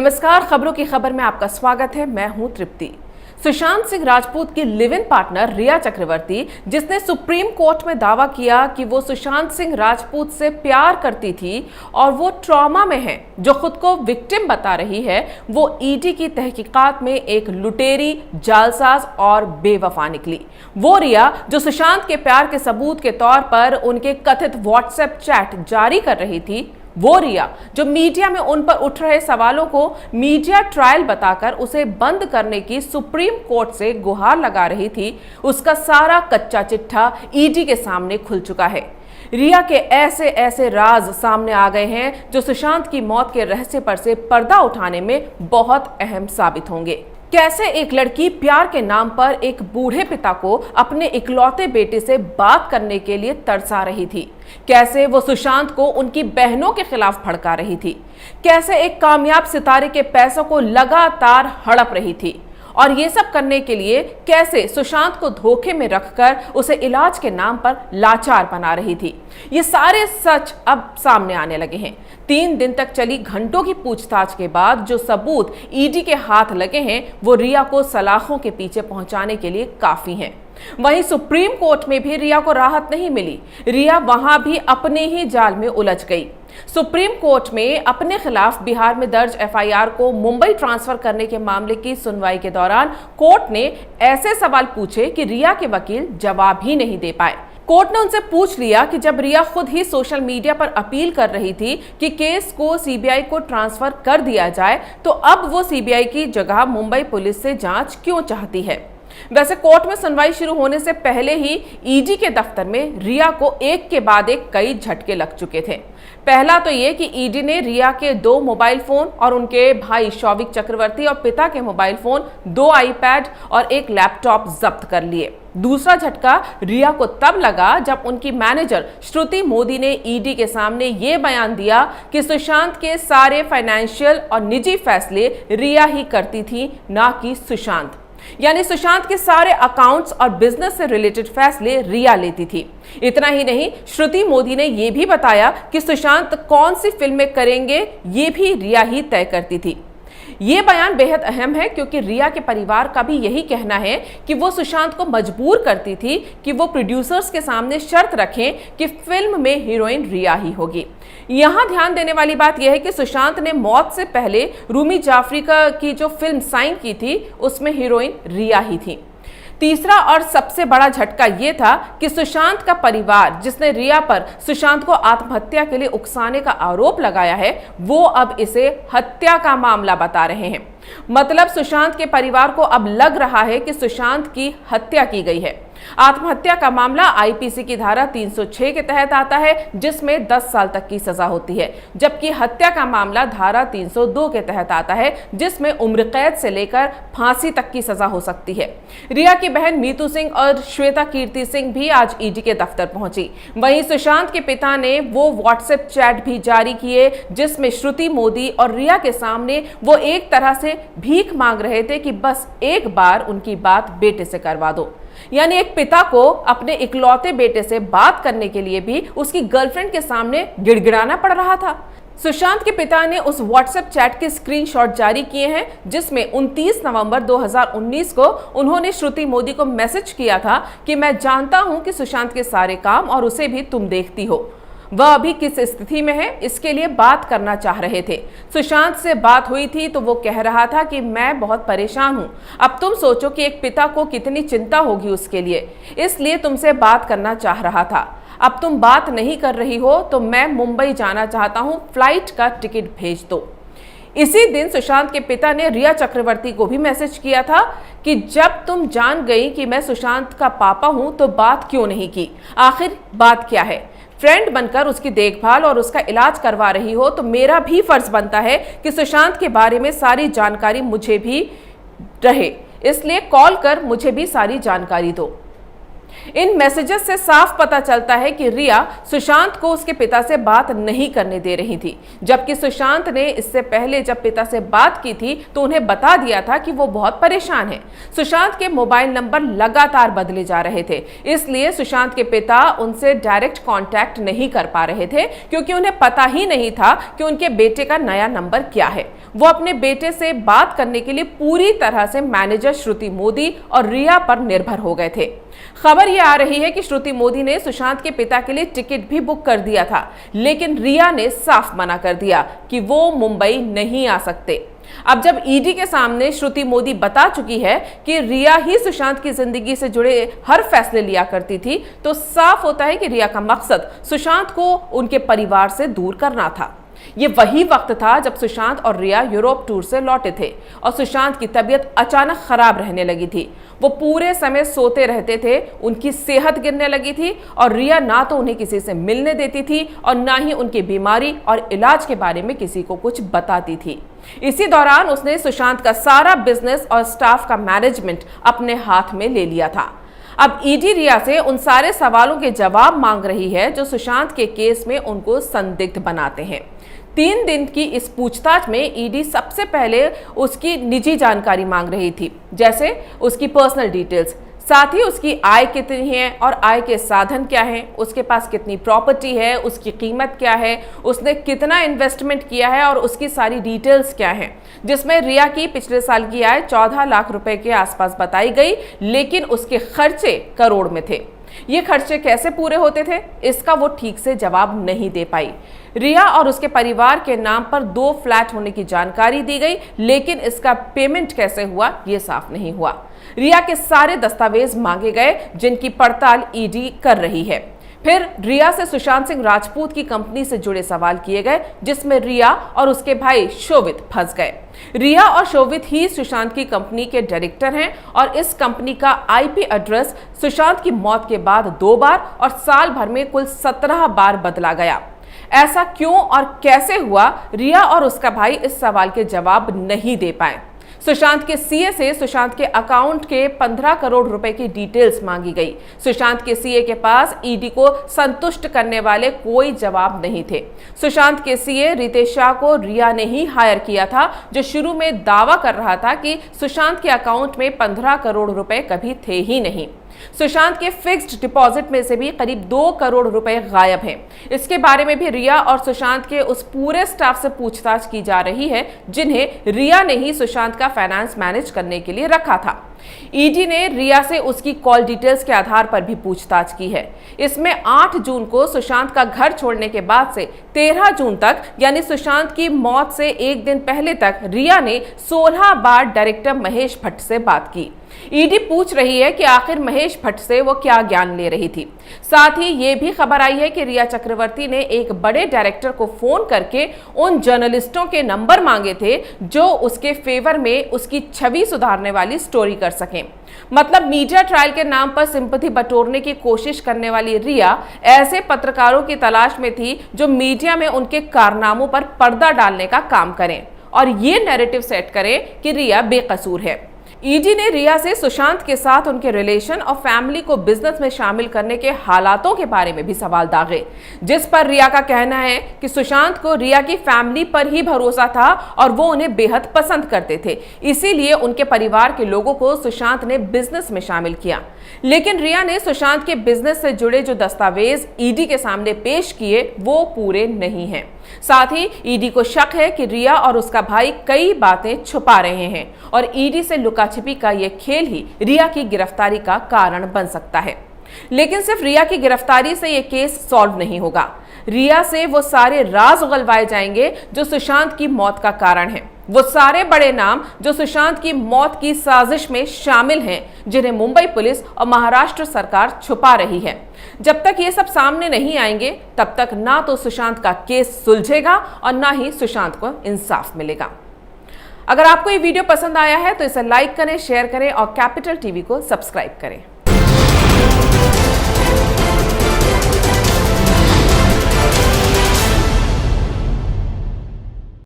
नमस्कार, खबरों की खबर में आपका स्वागत है। मैं हूं तृप्ति। सुशांत सिंह राजपूत की लिव इन पार्टनर रिया चक्रवर्ती, जिसने सुप्रीम कोर्ट में दावा किया कि वो सुशांत सिंह राजपूत से प्यार करती थी और वो ट्रॉमा में है, जो खुद को विक्टिम बता रही है, वो ईडी की तहकीकात में एक लुटेरी, जालसाज और बेवफा निकली। वो रिया जो सुशांत के प्यार के सबूत के तौर पर उनके कथित व्हाट्सएप चैट जारी कर रही थी, वो रिया जो मीडिया में उन पर उठ रहे सवालों को मीडिया ट्रायल बताकर उसे बंद करने की सुप्रीम कोर्ट से गुहार लगा रही थी, उसका सारा कच्चा चिट्ठा ईडी के सामने खुल चुका है। रिया के ऐसे ऐसे राज सामने आ गए हैं जो सुशांत की मौत के रहस्य पर से पर्दा उठाने में बहुत अहम साबित होंगे। कैसे एक लड़की प्यार के नाम पर एक बूढ़े पिता को अपने इकलौते बेटे से बात करने के लिए तरसा रही थी, कैसे वो सुशांत को उनकी बहनों के खिलाफ भड़का रही थी, कैसे एक कामयाब सितारे के पैसों को लगातार हड़प रही थी, और ये सब करने के लिए कैसे सुशांत को धोखे में रखकर उसे इलाज के नाम पर लाचार बना रही थी। ये सारे सच अब सामने आने लगे हैं। 3 दिन तक चली घंटों की पूछताछ के बाद जो सबूत ईडी के हाथ लगे हैं, वो रिया को सलाखों के पीछे पहुंचाने के लिए काफी हैं। वहीं सुप्रीम कोर्ट में भी रिया को राहत नहीं मिली। रिया वहां भी अपने ही जाल में उलझ गई। सुप्रीम कोर्ट में अपने खिलाफ बिहार में दर्ज एफआईआर को मुंबई ट्रांसफर करने के मामले की सुनवाई के दौरान कोर्ट ने ऐसे सवाल पूछे कि रिया के वकील जवाब ही नहीं दे पाए। कोर्ट ने उनसे पूछ लिया कि जब रिया खुद ही सोशल मीडिया पर अपील कर रही थी कि केस को सीबीआई को ट्रांसफर कर दिया जाए, तो अब वो सीबीआई की जगह मुंबई पुलिस से जांच क्यों चाहती है। वैसे कोर्ट में सुनवाई शुरू होने से पहले ही ईडी के दफ्तर में रिया को एक के बाद एक कई झटके लग चुके थे। पहला तो ये कि ईडी ने रिया के 2 मोबाइल फोन और उनके भाई शौविक चक्रवर्ती और पिता के मोबाइल फोन, 2 आईपैड और एक लैपटॉप जब्त कर लिए। दूसरा झटका रिया को तब लगा जब उनकी मैनेजर श्रुति मोदी ने ईडी के सामने ये बयान दिया कि सुशांत के सारे फाइनेंशियल और निजी फैसले रिया ही करती थी, ना कि सुशांत। यानी सुशांत के सारे अकाउंट्स और बिजनेस से रिलेटेड फैसले रिया लेती थी। इतना ही नहीं, श्रुति मोदी ने यह भी बताया कि सुशांत कौन सी फिल्में करेंगे, ये भी रिया ही तय करती थी। ये बयान बेहद अहम है क्योंकि रिया के परिवार का भी यही कहना है कि वो सुशांत को मजबूर करती थी कि वो प्रोड्यूसर्स के सामने शर्त रखें कि फिल्म में हीरोइन रिया ही होगी। यहां ध्यान देने वाली बात यह है कि सुशांत ने मौत से पहले रूमी जाफरी की जो फिल्म साइन की थी, उसमें हीरोइन रिया ही थी। तीसरा और सबसे बड़ा झटका यह था कि सुशांत का परिवार, जिसने रिया पर सुशांत को आत्महत्या के लिए उकसाने का आरोप लगाया है, वो अब इसे हत्या का मामला बता रहे हैं। मतलब सुशांत के परिवार को अब लग रहा है कि सुशांत की हत्या की गई है। आत्महत्या का मामला आईपीसी की धारा 306 के तहत आता है, जिसमें 10 साल तक की सजा होती है, जबकि हत्या का मामला धारा 302 के तहत आता है, जिसमें उम्र कैद से लेकर फांसी तक की सजा हो सकती है। रिया की बहन मीतू सिंह और श्वेता कीर्ति सिंह भी आज ईडी के दफ्तर पहुंची। वहीं सुशांत के पिता ने वो व्हाट्सएप चैट भी जारी किए जिसमें श्रुति मोदी और रिया के सामने वो एक तरह से भीख मांग रहे थे कि बस एक बार उनकी बात बेटे से करवा दो। यानी एक पिता को अपने इकलौते बेटे से बात करने के लिए भी उसकी गर्लफ्रेंड के सामने गिड़गिड़ाना पड़ रहा था। सुशांत के पिता ने उस व्हाट्सएप चैट के स्क्रीनशॉट जारी किए हैं जिसमें 29 नवंबर 2019 को उन्होंने श्रुति मोदी को मैसेज किया था कि मैं जानता हूं कि सुशांत के सारे काम और उसे भी तुम देखती हो, वह अभी किस स्थिति में है, इसके लिए बात करना चाह रहे थे। सुशांत से बात हुई थी तो वो कह रहा था कि मैं बहुत परेशान हूं। अब तुम सोचो कि एक पिता को कितनी चिंता होगी उसके लिए, इसलिए तुमसे बात करना चाह रहा था। अब तुम बात नहीं कर रही हो तो मैं मुंबई जाना चाहता हूं, फ्लाइट का टिकट भेज दो। इसी दिन सुशांत के पिता ने रिया चक्रवर्ती को भी मैसेज किया था कि जब तुम जान गई कि मैं सुशांत का पापा हूं तो बात क्यों नहीं की, आखिर बात क्या है। फ्रेंड बनकर उसकी देखभाल और उसका इलाज करवा रही हो तो मेरा भी फर्ज बनता है कि सुशांत के बारे में सारी जानकारी मुझे भी रहे, इसलिए कॉल कर मुझे भी सारी जानकारी दो। इन मैसेजेस से साफ पता चलता है कि रिया सुशांत को उसके पिता से बात नहीं करने दे रही थी, जबकि सुशांत ने इससे पहले जब पिता से बात की थी तो उन्हें बता दिया था कि वो बहुत परेशान है। सुशांत के मोबाइल नंबर लगातार बदले जा रहे थे, इसलिए सुशांत के पिता उनसे डायरेक्ट कांटेक्ट नहीं कर पा रहे थे, क्योंकि उन्हें पता ही नहीं था कि उनके बेटे का नया नंबर क्या है। वो अपने बेटे से बात करने के लिए पूरी तरह से मैनेजर श्रुति मोदी और रिया पर निर्भर हो गए थे। खबर यह आ रही है कि श्रुति मोदी ने सुशांत के पिता के लिए टिकट भी बुक कर दिया था, लेकिन रिया ने साफ मना कर दिया कि वो मुंबई नहीं आ सकते। अब जब ईडी के सामने श्रुति मोदी बता चुकी है कि रिया ही सुशांत की जिंदगी से जुड़े हर फैसले लिया करती थी, तो साफ होता है कि रिया का मकसद सुशांत को उनके परिवार से दूर करना था। ये वही वक्त था जब सुशांत और रिया यूरोप टूर से लौटे थे और सुशांत की तबीयत अचानक खराब रहने लगी थी। वो पूरे समय सोते रहते थे, उनकी सेहत गिरने लगी थी और रिया ना तो उन्हें किसी से मिलने देती थी और ना ही उनकी बीमारी और इलाज के बारे में किसी को कुछ बताती थी। इसी दौरान उसने सुशांत का सारा बिजनेस और स्टाफ का मैनेजमेंट अपने हाथ में ले लिया था। अब ईडी रिया से उन सारे सवालों के जवाब मांग रही है जो सुशांत के केस में उनको संदिग्ध बनाते हैं। 3 दिन की इस पूछताछ में ईडी सबसे पहले उसकी निजी जानकारी मांग रही थी, जैसे उसकी पर्सनल डिटेल्स, साथ ही उसकी आय कितनी है और आय के साधन क्या हैं, उसके पास कितनी प्रॉपर्टी है, उसकी कीमत क्या है, उसने कितना इन्वेस्टमेंट किया है और उसकी सारी डिटेल्स क्या हैं, जिसमें रिया की पिछले साल की आय 14 लाख रुपए के आसपास बताई गई, लेकिन उसके खर्चे करोड़ में थे। ये खर्चे कैसे पूरे होते थे, इसका वो ठीक से जवाब नहीं दे पाई। रिया और उसके परिवार के नाम पर 2 फ्लैट होने की जानकारी दी गई, लेकिन इसका पेमेंट कैसे हुआ ये साफ नहीं हुआ। रिया के सारे दस्तावेज मांगे गए, जिनकी पड़ताल ईडी कर रही है। फिर रिया से सुशांत सिंह राजपूत की कंपनी से जुड़े सवाल किए गए, जिसमें रिया और उसके भाई शोवित फंस गए। रिया और शोवित ही सुशांत की कंपनी के डायरेक्टर हैं और इस कंपनी का आईपी एड्रेस सुशांत की मौत के बाद 2 बार और साल भर में कुल 17 बार बदला गया। ऐसा क्यों और कैसे हुआ, रिया और उसका भाई इस सवाल के जवाब नहीं दे पाए। सुशांत के सीए से सुशांत के अकाउंट के 15 करोड़ रुपए की डिटेल्स मांगी गई। सुशांत के सीए के पास ईडी को संतुष्ट करने वाले कोई जवाब नहीं थे। सुशांत के सीए रितेश शाह को रिया ने ही हायर किया था, जो शुरू में दावा कर रहा था कि सुशांत के अकाउंट में 15 करोड़ रुपए कभी थे ही नहीं। सुशांत के फिक्स्ड डिपॉजिट में से भी करीब 2 करोड़ रुपए गायब हैं। इसके बारे में भी रिया और सुशांत के उस पूरे स्टाफ से पूछताछ की जा रही है, जिन्हें रिया ने ही सुशांत का फाइनेंस मैनेज करने के लिए रखा था। ईडी ने रिया से उसकी कॉल डिटेल्स के आधार पर भी पूछताछ की है। इसमें 8 जून को सुशांत का घर छोड़ने के बाद से 13 जून तक, यानी सुशांत की मौत से 1 दिन पहले तक, रिया ने 16 बार डायरेक्टर महेश भट्ट से बात की। ईडी पूछ रही है कि आखिर महेश भट्ट से वो क्या ज्ञान ले रही थी। साथ ही ये भी खबर आई है कि रिया चक्रवर्ती ने एक बड़े डायरेक्टर को फोन करके उन जर्नलिस्टों के नंबर मांगे थे जो उसके फेवर में उसकी छवि सुधारने वाली स्टोरी कर सकें। मतलब मीडिया ट्रायल के नाम पर सिंपैथी बटोरने की कोशिश करने वाली रिया ऐसे पत्रकारों की तलाश में थी जो मीडिया में उनके कारनामों पर पर्दा डालने का काम करें और ये नैरेटिव सेट करें कि रिया बेकसूर है। ईडी ने रिया से सुशांत के साथ उनके रिलेशन और फैमिली को बिजनेस में शामिल करने के हालातों के बारे में भी सवाल दागे, जिस पर रिया का कहना है कि सुशांत को रिया की फैमिली पर ही भरोसा था और वो उन्हें बेहद पसंद करते थे, इसीलिए उनके परिवार के लोगों को सुशांत ने बिजनेस में शामिल किया। लेकिन रिया ने सुशांत के बिजनेस से जुड़े जो दस्तावेज ईडी के सामने पेश किए वो पूरे नहीं हैं। साथ ही ईडी को शक है कि रिया और उसका भाई कई बातें छुपा रहे हैं और ईडी से लुकाछिपी का यह खेल ही रिया की गिरफ्तारी का कारण बन सकता है। लेकिन सिर्फ रिया की गिरफ्तारी से यह केस सॉल्व नहीं होगा। रिया से वो सारे राज उगलवाए जाएंगे जो सुशांत की मौत का कारण है, वो सारे बड़े नाम जो सुशांत की मौत की साजिश में शामिल हैं, जिन्हें मुंबई पुलिस और महाराष्ट्र सरकार छुपा रही है। जब तक ये सब सामने नहीं आएंगे तब तक ना तो सुशांत का केस सुलझेगा और ना ही सुशांत को इंसाफ मिलेगा। अगर आपको ये वीडियो पसंद आया है तो इसे लाइक करें, शेयर करें और कैपिटल टीवी को सब्सक्राइब करें।